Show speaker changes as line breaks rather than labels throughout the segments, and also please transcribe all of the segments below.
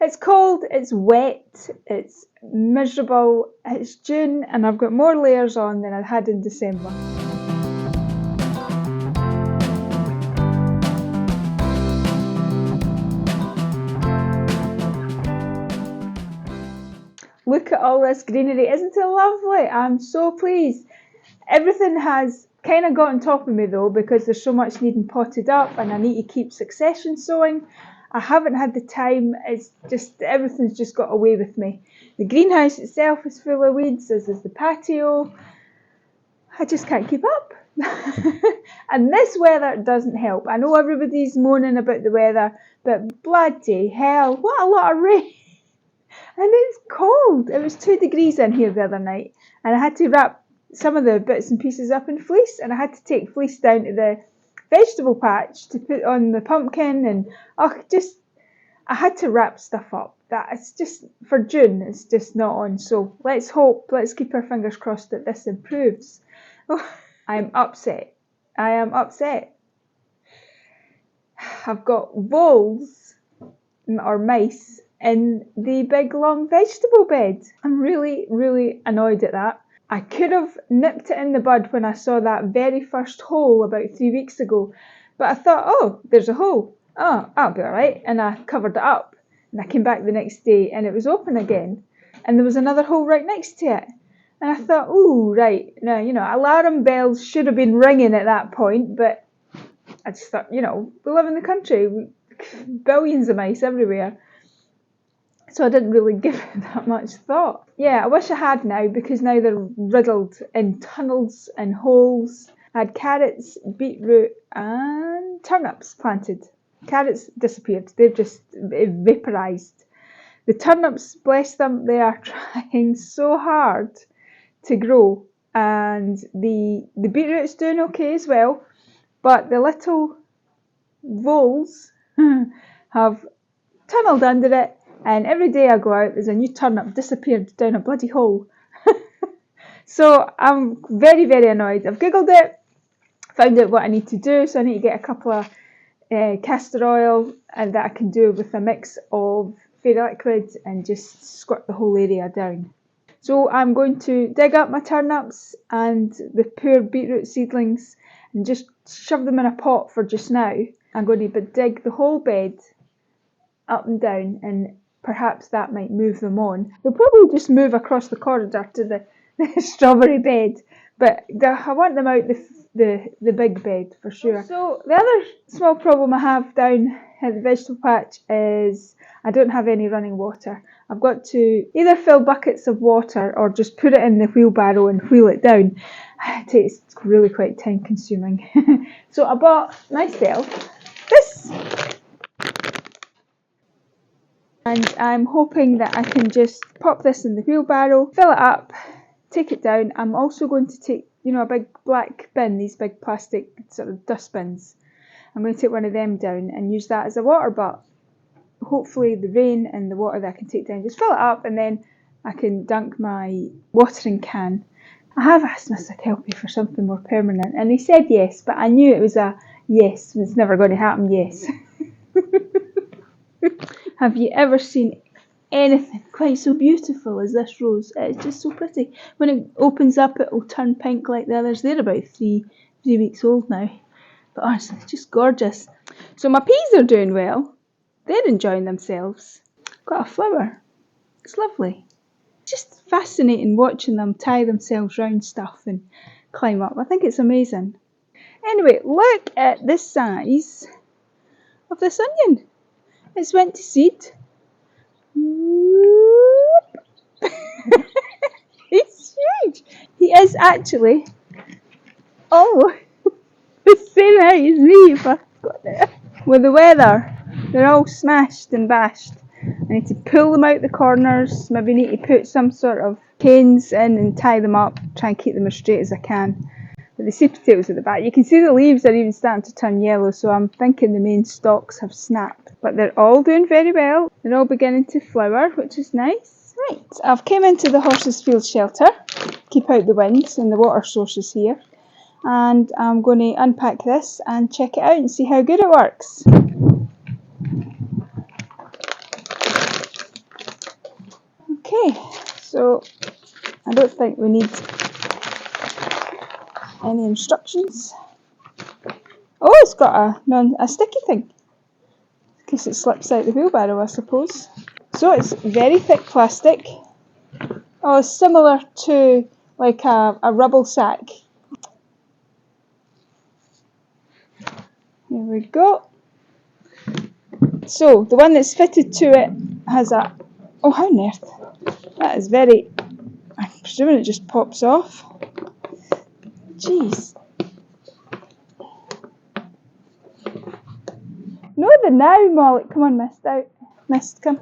It's cold, it's wet, it's miserable, it's June and I've got more layers on than I had in December. Look at all this greenery, isn't it lovely? I'm so pleased. Everything has kind of got on top of me though, because there's so much needing potted up and I need to keep succession sowing. I haven't had the time, it's just, everything's just got away with me. The greenhouse itself is full of weeds, as is the patio. I just can't keep up. And this weather doesn't help. I know everybody's moaning about the weather, but bloody hell, what a lot of rain. And it's cold. It was 2 degrees in here the other night, and I had to wrap some of the bits and pieces up in fleece, and I had to take fleece down to the vegetable patch to put on the pumpkin, and I had to wrap stuff up. That it's just for June, it's just not on. So let's keep our fingers crossed that this improves. I'm upset. I am upset. I've got voles or mice in the big long vegetable bed. I'm really, really annoyed at that. I could have nipped it in the bud when I saw that very first hole about 3 weeks ago, but I thought, oh, there's a hole. Oh, that'll be alright. And I covered it up, and I came back the next day and it was open again, and there was another hole right next to it. And I thought, oh, right, now, alarm bells should have been ringing at that point, but I just thought, we live in the country, billions of mice everywhere. So I didn't really give it that much thought. Yeah, I wish I had now, because now they're riddled in tunnels and holes. I had carrots, beetroot and turnips planted. Carrots disappeared. They've just vaporised. The turnips, bless them, they are trying so hard to grow. And the beetroot's doing okay as well. But the little voles have tunnelled under it. And every day I go out, there's a new turnip disappeared down a bloody hole. So I'm very, very annoyed. I've googled it, found out what I need to do. So I need to get a couple of castor oil, and that I can do with a mix of fairy liquid and just squirt the whole area down. So I'm going to dig up my turnips and the poor beetroot seedlings and just shove them in a pot for just now. I'm going to dig the whole bed up and down, and perhaps that might move them on. They'll probably just move across the corridor to the strawberry bed, but I want them out the big bed for sure. So the other small problem I have down at the vegetable patch is I don't have any running water. I've got to either fill buckets of water or just put it in the wheelbarrow and wheel it down. It's really quite time consuming. So I bought myself this. And I'm hoping that I can just pop this in the wheelbarrow, fill it up, take it down. I'm also going to take, a big black bin, these big plastic sort of dustbins. I'm going to take one of them down and use that as a water butt. Hopefully the rain and the water that I can take down, just fill it up, and then I can dunk my watering can. I have asked Mr. Kelpie for something more permanent, and he said yes, but I knew it was a yes, it's never going to happen, yes. Have you ever seen anything quite so beautiful as this rose? It's just so pretty. When it opens up, it will turn pink like the others. They're about three weeks old now. But honestly, it's just gorgeous. So my peas are doing well. They're enjoying themselves. Got a flower. It's lovely. Just fascinating watching them tie themselves round stuff and climb up. I think it's amazing. Anyway, look at the size of this onion. It's went to seed. He's huge. He is actually the same height as me if I got there. With the weather, they're all smashed and bashed. I need to pull them out the corners, maybe need to put some sort of canes in and tie them up, try and keep them as straight as I can. But the sweet potatoes at the back, you can see the leaves are even starting to turn yellow, so I'm thinking the main stalks have snapped. But they're all doing very well. They're all beginning to flower, which is nice. Right, I've came into the horses field shelter, keep out the winds and the water sources here. And I'm going to unpack this and check it out and see how good it works. Okay, so I don't think we need any instructions. Oh, it's got a sticky thing, in case it slips out the wheelbarrow, I suppose. So it's very thick plastic. Oh, similar to like a rubble sack. Here we go. So the one that's fitted to it has a... Oh, how on earth? That is very... I'm presuming it just pops off. Jeez. No, the now, Molly. Come on, Mist, out. Mist, come.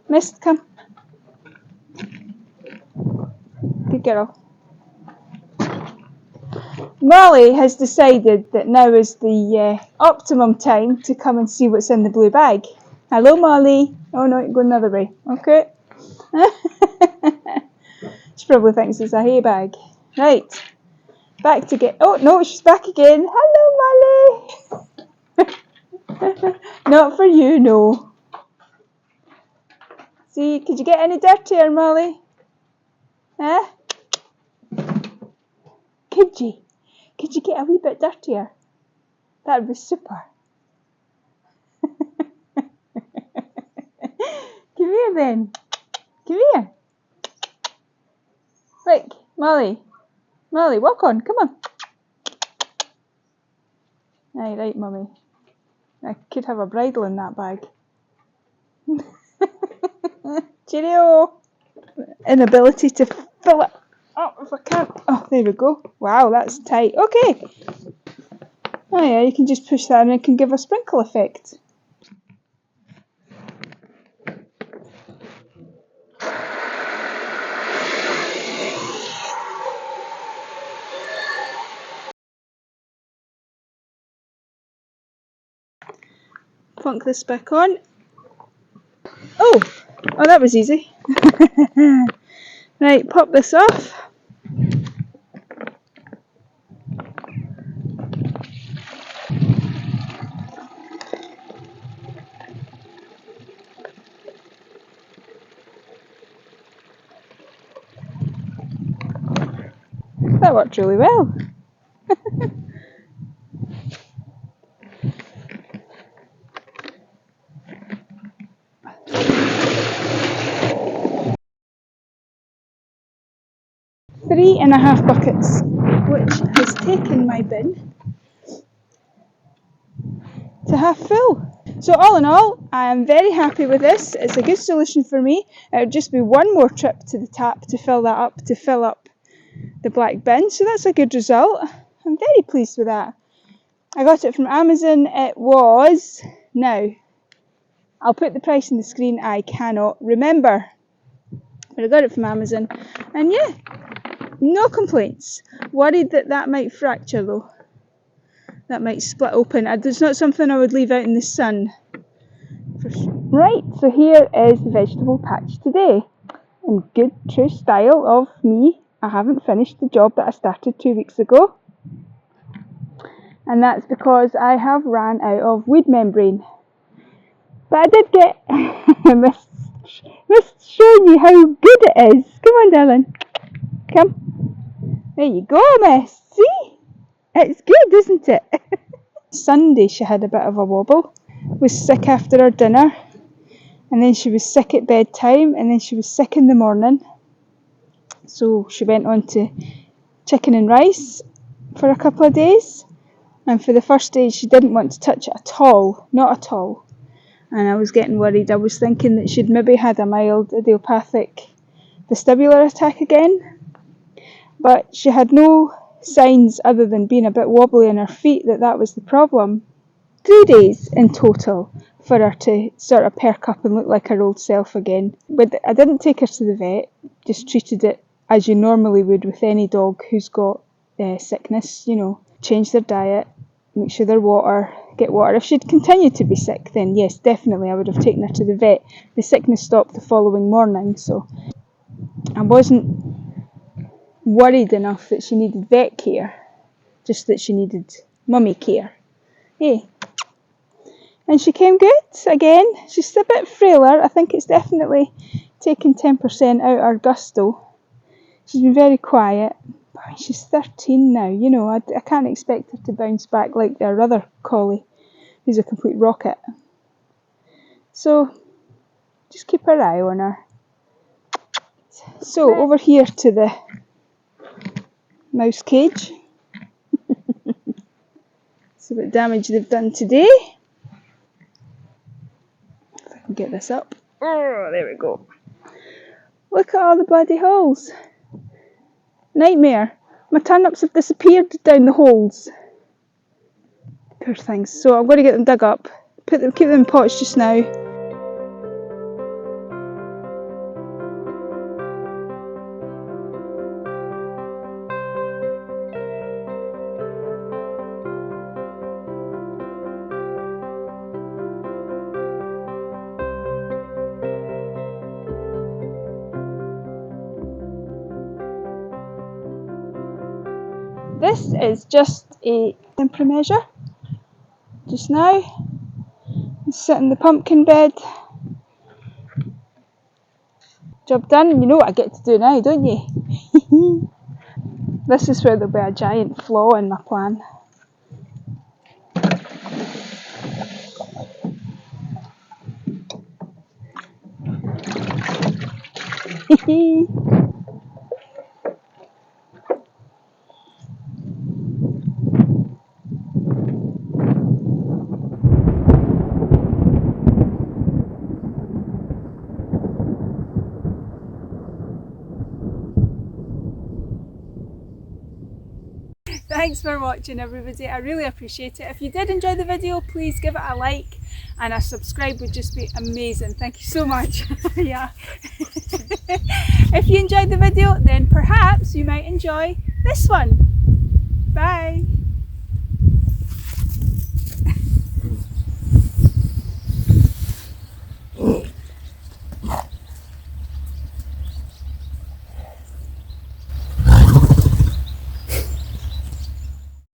Mist, come. Good girl. Molly has decided that now is the optimum time to come and see what's in the blue bag. Hello, Molly. Oh no, go another way. Okay. She probably thinks it's a hay bag. Right. Back to get... Oh no, she's back again. Hello, Molly. Not for you, no. See, could you get any dirtier, Molly? Eh? Could you? Could you get a wee bit dirtier? That would be super. Come here then. Come here. Look, Molly. Molly, walk on. Come on. Aye, right, Mummy. I could have a bridle in that bag. Cheerio. Inability to fill it up if I can't. Oh, there we go. Wow, that's tight. Okay. Oh yeah, you can just push that and it can give a sprinkle effect. Plunk this back on. Oh, that was easy. Right, pop this off. That worked really well. Three and a half buckets, which has taken my bin to half full. So all in all, I am very happy with this. It's a good solution for me. It would just be one more trip to the tap to fill that up, to fill up the black bin. So that's a good result. I'm very pleased with that. I got it from Amazon. It was... Now, I'll put the price on the screen. I cannot remember. But I got it from Amazon. And yeah, no complaints. Worried that might fracture though. That might split open. It's not something I would leave out in the sun. Right, so here is the vegetable patch today. In good true style of me, I haven't finished the job that I started 2 weeks ago. And that's because I have ran out of weed membrane. But I did get Mist showing you how good it is. Come on, darling. Come. There you go, Miss. See? It's good, isn't it? Sunday she had a bit of a wobble. Was sick after her dinner. And then she was sick at bedtime. And then she was sick in the morning. So she went on to chicken and rice for a couple of days. And for the first day she didn't want to touch it at all. Not at all. And I was getting worried. I was thinking that she'd maybe had a mild idiopathic vestibular attack again. But she had no signs other than being a bit wobbly on her feet that was the problem. 3 days in total for her to sort of perk up and look like her old self again. But I didn't take her to the vet, just treated it as you normally would with any dog who's got sickness, you know. Change their diet, make sure their get water. If she'd continued to be sick, then yes, definitely I would have taken her to the vet. The sickness stopped the following morning, so I wasn't worried enough that she needed vet care, just that she needed mummy care. Hey, And she came good again. She's a bit frailer. I think it's definitely taken 10% out her gusto. She's been very quiet. But she's 13 now. You know, I can't expect her to bounce back like our other collie, who's a complete rocket. So, just keep our eye on her. So, over here to the mouse cage. See what damage they've done today. If I can get this up. Oh, there we go. Look at all the bloody holes. Nightmare. My turnips have disappeared down the holes. Poor things. So I'm going to get them dug up. Keep them in pots just now. This is just a temporary measure. Just now, sit in the pumpkin bed. Job done. You know what I get to do now, don't you? This is where there'll be a giant flaw in my plan. Thanks for watching, everybody. I really appreciate it. If you did enjoy the video, please give it a like, and a subscribe would just be amazing. Thank you so much. Yeah. If you enjoyed the video, then perhaps you might enjoy this one. Bye.